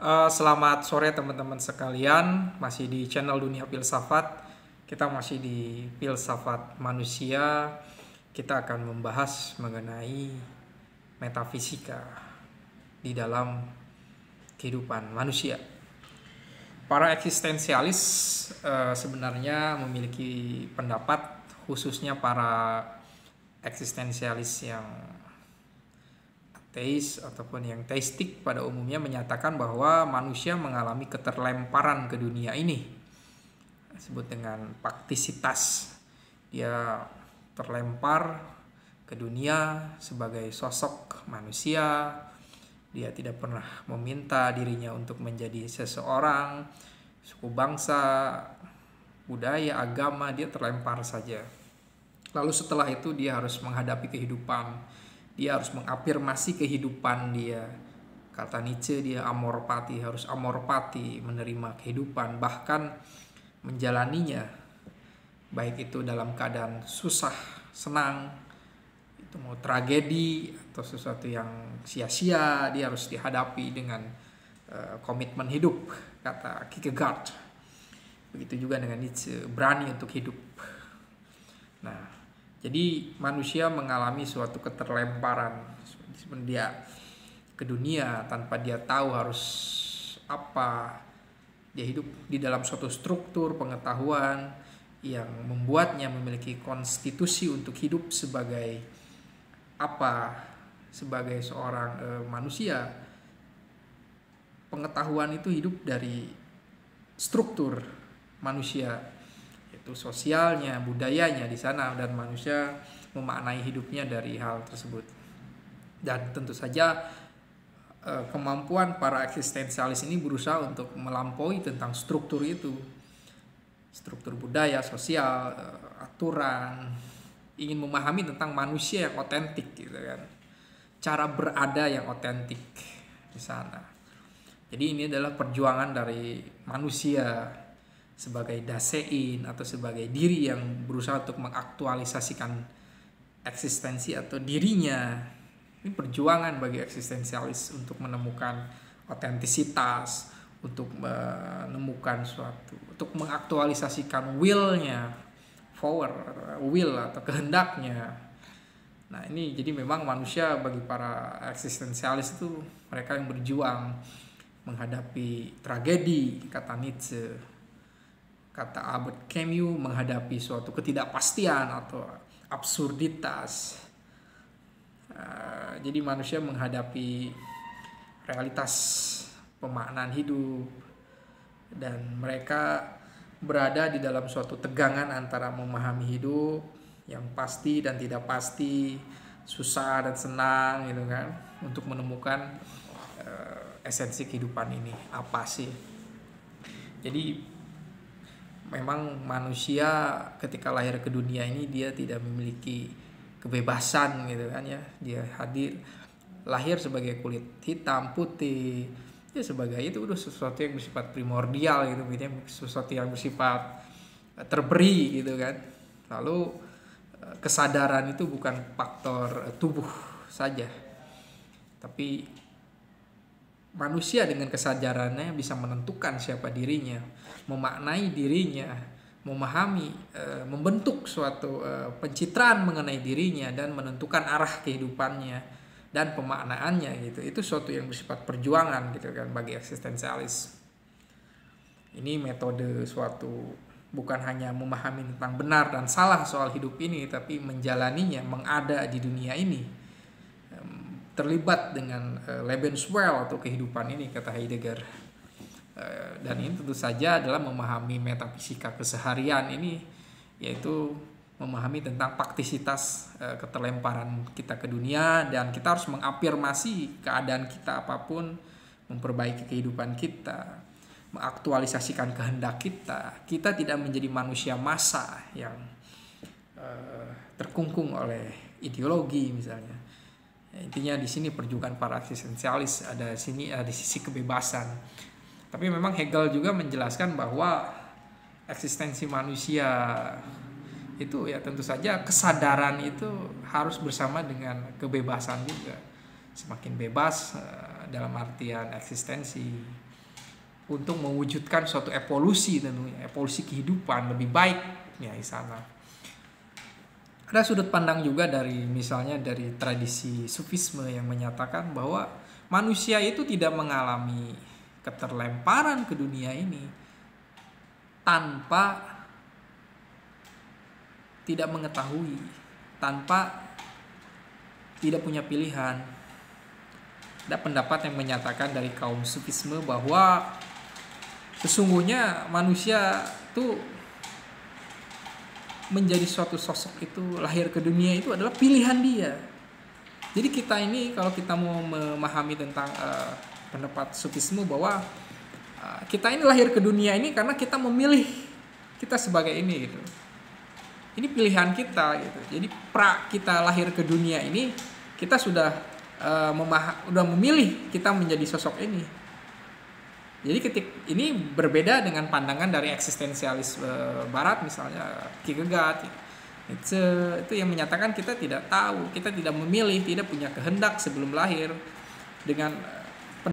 Selamat sore teman-teman sekalian, masih di channel Dunia Filsafat. Kita masih di Filsafat Manusia. Kita akan membahas mengenai metafisika di dalam kehidupan manusia. Para eksistensialis sebenarnya memiliki pendapat, khususnya para eksistensialis yang teis ataupun yang teistik pada umumnya menyatakan bahwa manusia mengalami keterlemparan ke dunia ini, disebut dengan paktisitas. Dia terlempar ke dunia sebagai sosok manusia. Dia tidak pernah meminta dirinya untuk menjadi seseorang, suku bangsa, budaya, agama. Dia terlempar saja. Lalu setelah itu dia harus menghadapi kehidupan. Dia harus mengafirmasi kehidupan dia. Kata Nietzsche, dia amorpati, harus amorpati, menerima kehidupan, bahkan menjalaninya. Baik itu dalam keadaan susah, senang, itu mau tragedi atau sesuatu yang sia-sia, dia harus dihadapi dengan komitmen hidup, kata Kierkegaard. Begitu juga dengan Nietzsche, berani untuk hidup. Nah, jadi manusia mengalami suatu keterlemparan dia ke dunia tanpa dia tahu harus apa. Dia hidup di dalam suatu struktur pengetahuan yang membuatnya memiliki konstitusi untuk hidup sebagai apa? Sebagai seorang manusia. Pengetahuan itu hidup dari struktur manusia, itu sosialnya, budayanya di sana, dan manusia memaknai hidupnya dari hal tersebut. Dan tentu saja kemampuan para eksistensialis ini berusaha untuk melampaui tentang struktur itu, struktur budaya, sosial, aturan, ingin memahami tentang manusia yang otentik gitu kan, cara berada yang otentik di sana. Jadi ini adalah perjuangan dari manusia sebagai dasein atau sebagai diri yang berusaha untuk mengaktualisasikan eksistensi atau dirinya. Ini perjuangan bagi eksistensialis untuk menemukan otentisitas, untuk menemukan suatu, untuk mengaktualisasikan will-nya, will atau kehendaknya. Nah ini jadi memang manusia bagi para eksistensialis itu mereka yang berjuang menghadapi tragedi, kata Nietzsche. Kata Albert Camus, menghadapi suatu ketidakpastian atau absurditas. Jadi manusia menghadapi realitas pemaknaan hidup, dan mereka berada di dalam suatu tegangan antara memahami hidup yang pasti dan tidak pasti, susah dan senang gitu kan, untuk menemukan esensi kehidupan ini apa sih. Jadi memang manusia ketika lahir ke dunia ini dia tidak memiliki kebebasan gitu kan ya. Dia lahir sebagai kulit hitam, putih, ya sebagai itu udah sesuatu yang bersifat primordial gitu, sesuatu yang bersifat terberi gitu kan. Lalu kesadaran itu bukan faktor tubuh saja, tapi manusia dengan kesadarannya bisa menentukan siapa dirinya, memaknai dirinya, memahami, membentuk suatu pencitraan mengenai dirinya dan menentukan arah kehidupannya dan pemaknaannya gitu. Itu suatu yang bersifat perjuangan gitu kan bagi eksistensialis. Ini metode suatu bukan hanya memahami tentang benar dan salah soal hidup ini, tapi menjalaninya, mengada di dunia ini, terlibat dengan Lebenswelt atau kehidupan ini, kata Heidegger. Dan ini tentu saja adalah memahami metafisika keseharian ini, yaitu memahami tentang paktisitas keterlemparan kita ke dunia, dan kita harus mengafirmasi keadaan kita apapun, memperbaiki kehidupan kita, mengaktualisasikan kehendak kita. Kita tidak menjadi manusia massa yang terkungkung oleh ideologi misalnya. Intinya di sini perjuangan para eksistensialis ada di sisi kebebasan. Tapi memang Hegel juga menjelaskan bahwa eksistensi manusia itu ya tentu saja kesadaran itu harus bersama dengan kebebasan juga. Semakin bebas dalam artian eksistensi, untuk mewujudkan suatu evolusi, tentunya evolusi kehidupan lebih baik ya di sana. Ada sudut pandang juga dari misalnya dari tradisi Sufisme yang menyatakan bahwa manusia itu tidak mengalami keterlemparan ke dunia ini tanpa tidak mengetahui, tanpa tidak punya pilihan. Ada pendapat yang menyatakan dari kaum Sufisme bahwa sesungguhnya manusia itu menjadi suatu sosok itu, lahir ke dunia itu adalah pilihan dia. Jadi kita ini kalau kita mau memahami tentang pendapat Sufisme bahwa kita ini lahir ke dunia ini karena kita memilih kita sebagai ini gitu. Ini pilihan kita gitu. Jadi kita lahir ke dunia ini kita sudah memilih kita menjadi sosok ini. Jadi ini berbeda dengan pandangan dari eksistensialis Barat misalnya Kierkegaard. Itu yang menyatakan kita tidak tahu, kita tidak memilih, tidak punya kehendak sebelum lahir. Dengan